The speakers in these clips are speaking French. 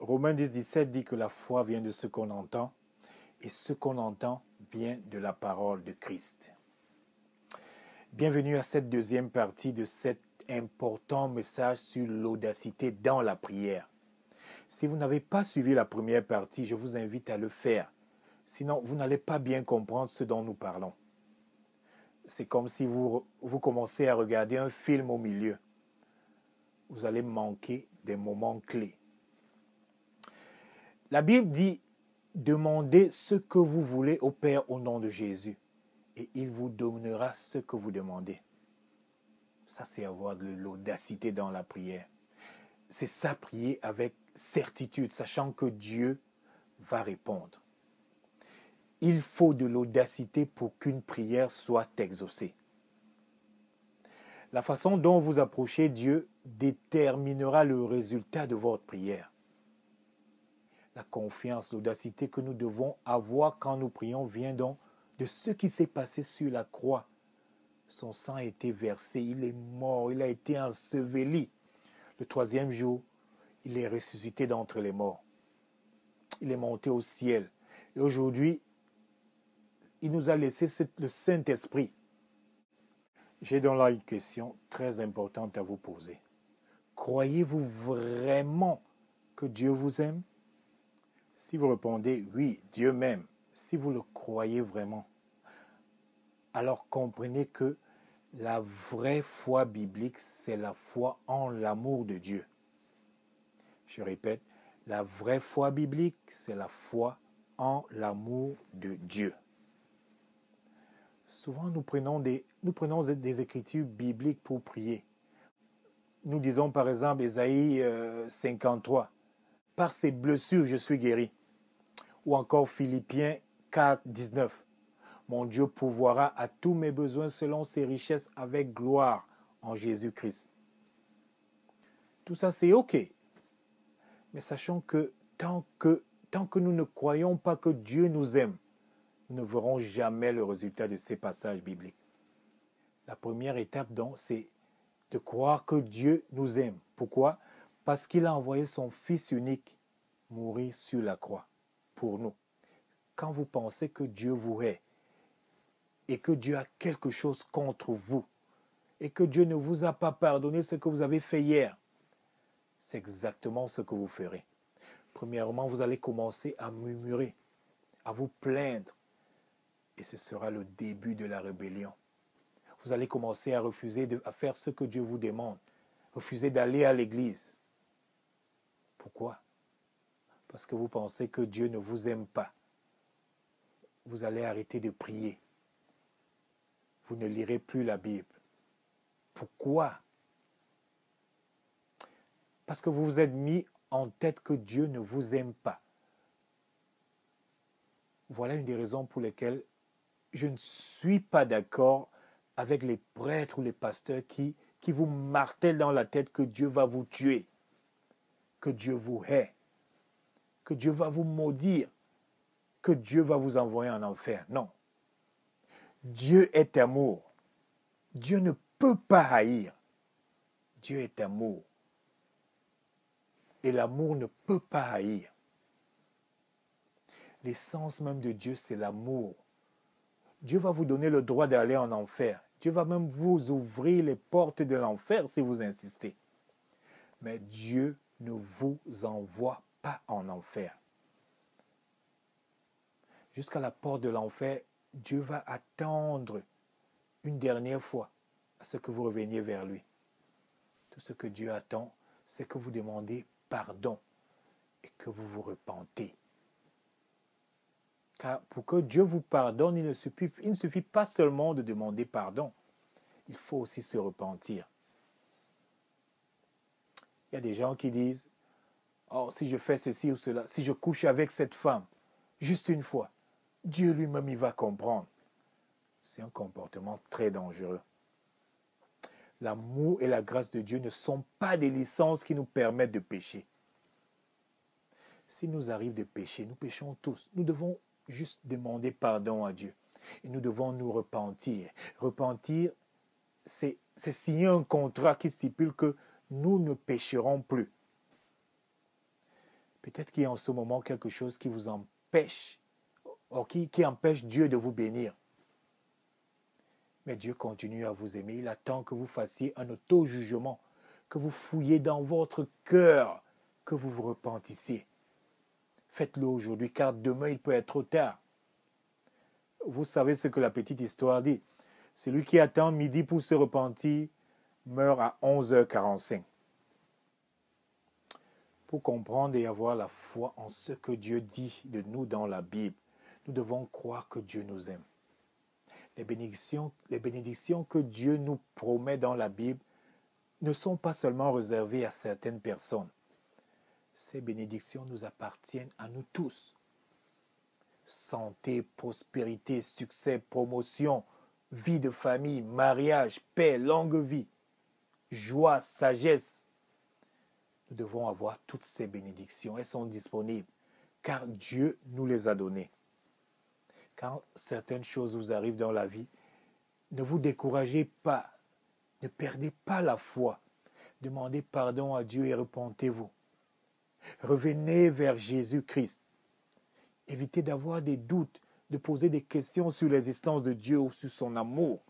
Romains 10, 17 dit que la foi vient de ce qu'on entend et ce qu'on entend vient de la parole de Christ. Bienvenue à cette deuxième partie de cet important message sur l'audacité dans la prière. Si vous n'avez pas suivi la première partie, je vous invite à le faire. Sinon, vous n'allez pas bien comprendre ce dont nous parlons. C'est comme si vous commencez à regarder un film au milieu. Vous allez manquer des moments clés. La Bible dit, demandez ce que vous voulez au Père au nom de Jésus et il vous donnera ce que vous demandez. Ça, c'est avoir de l'audacité dans la prière. C'est ça, prier avec certitude, sachant que Dieu va répondre. Il faut de l'audacité pour qu'une prière soit exaucée. La façon dont vous approchez Dieu déterminera le résultat de votre prière. La confiance, l'audacité que nous devons avoir quand nous prions vient donc de ce qui s'est passé sur la croix. Son sang a été versé, il est mort, il a été enseveli. Le troisième jour, il est ressuscité d'entre les morts. Il est monté au ciel. Et aujourd'hui, il nous a laissé le Saint-Esprit. J'ai donc là une question très importante à vous poser. Croyez-vous vraiment que Dieu vous aime? Si vous répondez oui, Dieu m'aime, si vous le croyez vraiment, alors comprenez que la vraie foi biblique, c'est la foi en l'amour de Dieu. Je répète, la vraie foi biblique, c'est la foi en l'amour de Dieu. Souvent, nous prenons des écritures bibliques pour prier. Nous disons par exemple Ésaïe 53, « Par ses blessures, je suis guéri ». Ou encore Philippiens 4, 19, « Mon Dieu pourvoira à tous mes besoins selon ses richesses avec gloire en Jésus-Christ ». Tout ça, c'est OK. Mais sachons que tant que nous ne croyons pas que Dieu nous aime, nous ne verrons jamais le résultat de ces passages bibliques. La première étape, donc, c'est de croire que Dieu nous aime. Pourquoi? Parce qu'il a envoyé son Fils unique mourir sur la croix pour nous. Quand vous pensez que Dieu vous hait et que Dieu a quelque chose contre vous et que Dieu ne vous a pas pardonné ce que vous avez fait hier, c'est exactement ce que vous ferez. Premièrement, vous allez commencer à murmurer, à vous plaindre et ce sera le début de la rébellion. Vous allez commencer à refuser à faire ce que Dieu vous demande, refuser d'aller à l'église. Pourquoi? Parce que vous pensez que Dieu ne vous aime pas. Vous allez arrêter de prier. Vous ne lirez plus la Bible. Pourquoi? Parce que vous vous êtes mis en tête que Dieu ne vous aime pas. Voilà une des raisons pour lesquelles je ne suis pas d'accord avec les prêtres ou les pasteurs qui vous martèlent dans la tête que Dieu va vous tuer, que Dieu vous hait, que Dieu va vous maudire, que Dieu va vous envoyer en enfer. Non. Dieu est amour. Dieu ne peut pas haïr. Dieu est amour. Et l'amour ne peut pas haïr. L'essence même de Dieu, c'est l'amour. Dieu va vous donner le droit d'aller en enfer. Dieu va même vous ouvrir les portes de l'enfer si vous insistez. Mais Dieu ne vous envoie pas en enfer. Jusqu'à la porte de l'enfer, Dieu va attendre une dernière fois à ce que vous reveniez vers lui. Tout ce que Dieu attend, c'est que vous demandez pardon et que vous vous repentez. Car pour que Dieu vous pardonne, il ne suffit pas seulement de demander pardon. Il faut aussi se repentir. Il y a des gens qui disent, oh, si je fais ceci ou cela, si je couche avec cette femme, juste une fois, Dieu lui-même, il va comprendre. C'est un comportement très dangereux. L'amour et la grâce de Dieu ne sont pas des licences qui nous permettent de pécher. S'il nous arrive de pécher, nous péchons tous. Nous devons juste demander pardon à Dieu. Et nous devons nous repentir. Repentir, c'est signer un contrat qui stipule que nous ne pécherons plus. Peut-être qu'il y a en ce moment quelque chose qui vous empêche, ou qui empêche Dieu de vous bénir. Mais Dieu continue à vous aimer. Il attend que vous fassiez un auto-jugement, que vous fouillez dans votre cœur, que vous vous repentissiez. Faites-le aujourd'hui, car demain il peut être trop tard. Vous savez ce que la petite histoire dit. Celui qui attend midi pour se repentir meurt à 11h45. Pour comprendre et avoir la foi en ce que Dieu dit de nous dans la Bible, nous devons croire que Dieu nous aime. Les bénédictions que Dieu nous promet dans la Bible ne sont pas seulement réservées à certaines personnes. Ces bénédictions nous appartiennent à nous tous. Santé, prospérité, succès, promotion, vie de famille, mariage, paix, longue vie, joie, sagesse. Nous devons avoir toutes ces bénédictions. Elles sont disponibles car Dieu nous les a données. Quand certaines choses vous arrivent dans la vie, ne vous découragez pas. Ne perdez pas la foi. Demandez pardon à Dieu et repentez-vous. Revenez vers Jésus-Christ. Évitez d'avoir des doutes, de poser des questions sur l'existence de Dieu ou sur son amour.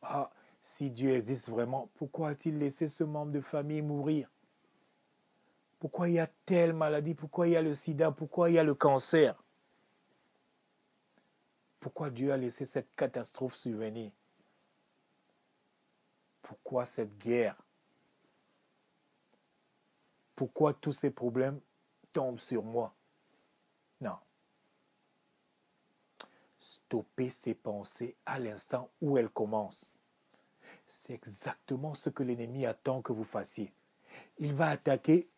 Ah, si Dieu existe vraiment, pourquoi a-t-il laissé ce membre de famille mourir? Pourquoi il y a telle maladie? Pourquoi il y a le sida? Pourquoi il y a le cancer? Pourquoi Dieu a laissé cette catastrophe survenir? Pourquoi cette guerre? Pourquoi tous ces problèmes tombent sur moi? Non. Stoppez ces pensées à l'instant où elles commencent. C'est exactement ce que l'ennemi attend que vous fassiez. Il va attaquer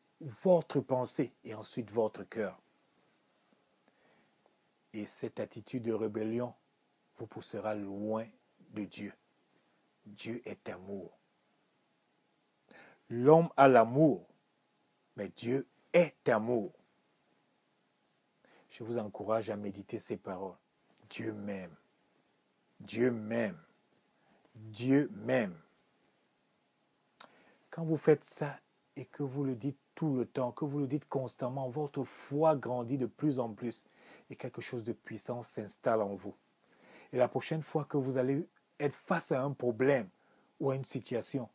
votre pensée et ensuite votre cœur. Et cette attitude de rébellion vous poussera loin de Dieu. Dieu est amour. L'homme a l'amour, mais Dieu est amour. Je vous encourage à méditer ces paroles. Dieu m'aime. Dieu m'aime. Dieu m'aime. Quand vous faites ça et que vous le dites tout le temps, que vous le dites constamment, votre foi grandit de plus en plus et quelque chose de puissant s'installe en vous. Et la prochaine fois que vous allez être face à un problème ou à une situation,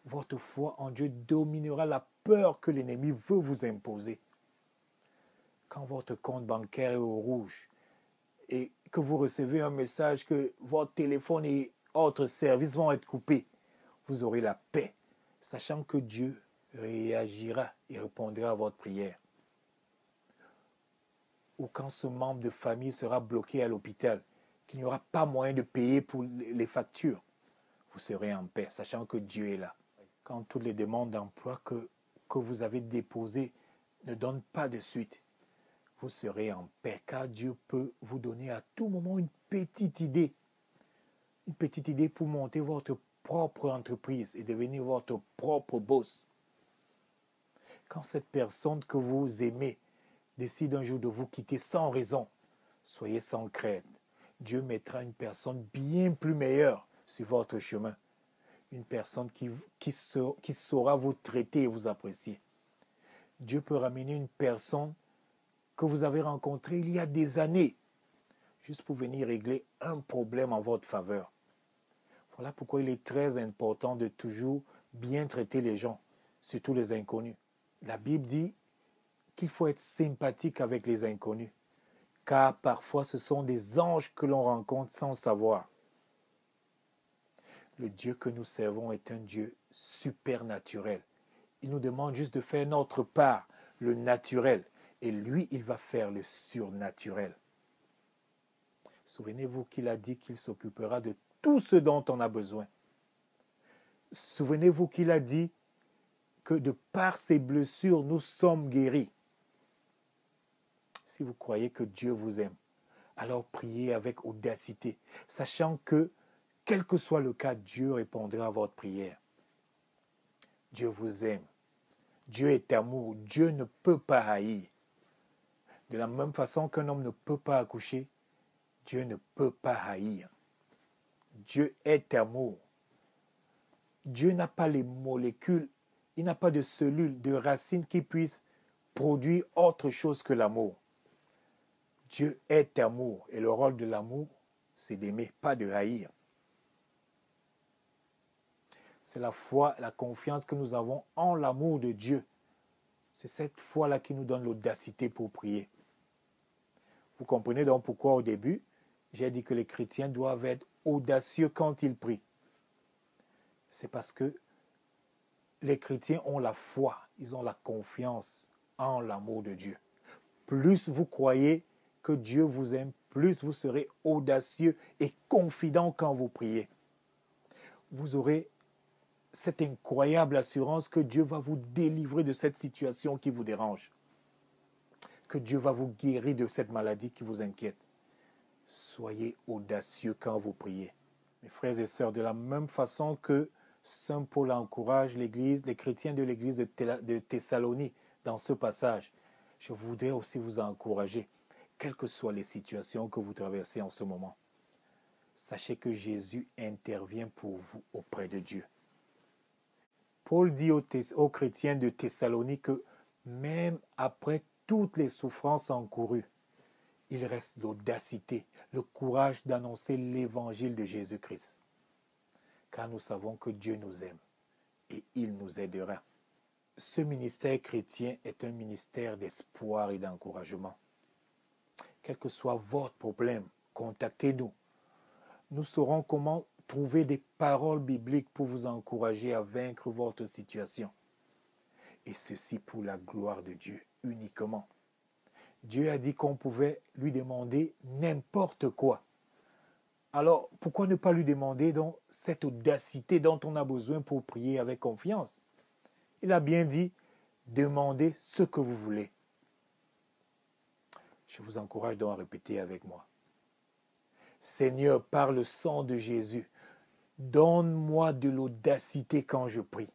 votre foi en Dieu dominera la peur que l'ennemi veut vous imposer. Quand votre compte bancaire est au rouge et que vous recevez un message que votre téléphone et autres services vont être coupés, vous aurez la paix, sachant que Dieu réagira et répondra à votre prière. Ou quand ce membre de famille sera bloqué à l'hôpital, qu'il n'y aura pas moyen de payer pour les factures, vous serez en paix, sachant que Dieu est là. Quand toutes les demandes d'emploi que vous avez déposées ne donnent pas de suite, vous serez en paix, car Dieu peut vous donner à tout moment une petite idée pour monter votre propre entreprise et devenir votre propre boss. Quand cette personne que vous aimez décide un jour de vous quitter sans raison, soyez sans crainte. Dieu mettra une personne bien plus meilleure sur votre chemin. Une personne qui saura vous traiter et vous apprécier. Dieu peut ramener une personne que vous avez rencontrée il y a des années, juste pour venir régler un problème en votre faveur. Voilà pourquoi il est très important de toujours bien traiter les gens, surtout les inconnus. La Bible dit qu'il faut être sympathique avec les inconnus, car parfois ce sont des anges que l'on rencontre sans savoir. Le Dieu que nous servons est un Dieu supernaturel. Il nous demande juste de faire notre part, le naturel, et lui, il va faire le surnaturel. Souvenez-vous qu'il a dit qu'il s'occupera de tout ce dont on a besoin. Souvenez-vous qu'il a dit que de par ses blessures, nous sommes guéris. Si vous croyez que Dieu vous aime, alors priez avec audacité, sachant que, quel que soit le cas, Dieu répondra à votre prière. Dieu vous aime. Dieu est amour. Dieu ne peut pas haïr. De la même façon qu'un homme ne peut pas accoucher, Dieu ne peut pas haïr. Dieu est amour. Dieu n'a pas les molécules Il n'a pas de cellule, de racine qui puisse produire autre chose que l'amour. Dieu est amour et le rôle de l'amour, c'est d'aimer, pas de haïr. C'est la foi, la confiance que nous avons en l'amour de Dieu. C'est cette foi-là qui nous donne l'audacité pour prier. Vous comprenez donc pourquoi au début, j'ai dit que les chrétiens doivent être audacieux quand ils prient. C'est parce que les chrétiens ont la foi, ils ont la confiance en l'amour de Dieu. Plus vous croyez que Dieu vous aime, plus vous serez audacieux et confident quand vous priez. Vous aurez cette incroyable assurance que Dieu va vous délivrer de cette situation qui vous dérange, que Dieu va vous guérir de cette maladie qui vous inquiète. Soyez audacieux quand vous priez. Mes frères et sœurs, de la même façon que Saint Paul encourage l'Église, les chrétiens de l'Église de Thessalonique dans ce passage, je voudrais aussi vous encourager, quelles que soient les situations que vous traversez en ce moment. Sachez que Jésus intervient pour vous auprès de Dieu. Paul dit aux chrétiens de Thessalonique que même après toutes les souffrances encourues, il reste l'audacité, le courage d'annoncer l'évangile de Jésus-Christ. Car nous savons que Dieu nous aime et il nous aidera. Ce ministère chrétien est un ministère d'espoir et d'encouragement. Quel que soit votre problème, contactez-nous. Nous saurons comment trouver des paroles bibliques pour vous encourager à vaincre votre situation. Et ceci pour la gloire de Dieu uniquement. Dieu a dit qu'on pouvait lui demander n'importe quoi. Alors, pourquoi ne pas lui demander donc cette audacité dont on a besoin pour prier avec confiance? Il a bien dit, demandez ce que vous voulez. Je vous encourage donc à répéter avec moi. Seigneur, par le sang de Jésus, donne-moi de l'audacité quand je prie.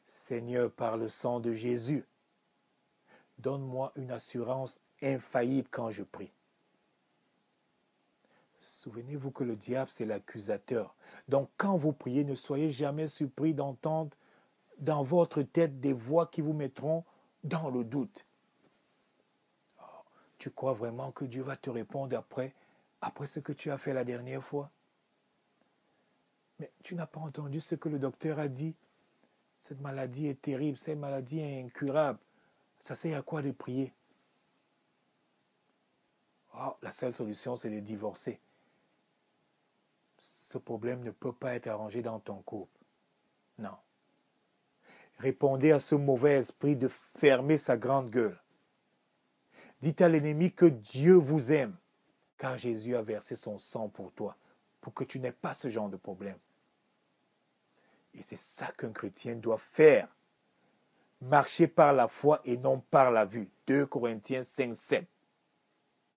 Seigneur, par le sang de Jésus, donne-moi une assurance infaillible quand je prie. Souvenez-vous que le diable, c'est l'accusateur. Donc, quand vous priez, ne soyez jamais surpris d'entendre dans votre tête des voix qui vous mettront dans le doute. Oh, tu crois vraiment que Dieu va te répondre après ce que tu as fait la dernière fois? Mais tu n'as pas entendu ce que le docteur a dit. Cette maladie est terrible, cette maladie est incurable. Ça sert à quoi de prier? Oh, la seule solution, c'est de divorcer. Ce problème ne peut pas être arrangé dans ton couple. Non. Répondez à ce mauvais esprit de fermer sa grande gueule. Dites à l'ennemi que Dieu vous aime, car Jésus a versé son sang pour toi, pour que tu n'aies pas ce genre de problème. Et c'est ça qu'un chrétien doit faire. Marcher par la foi et non par la vue. 2 Corinthiens 5, 7.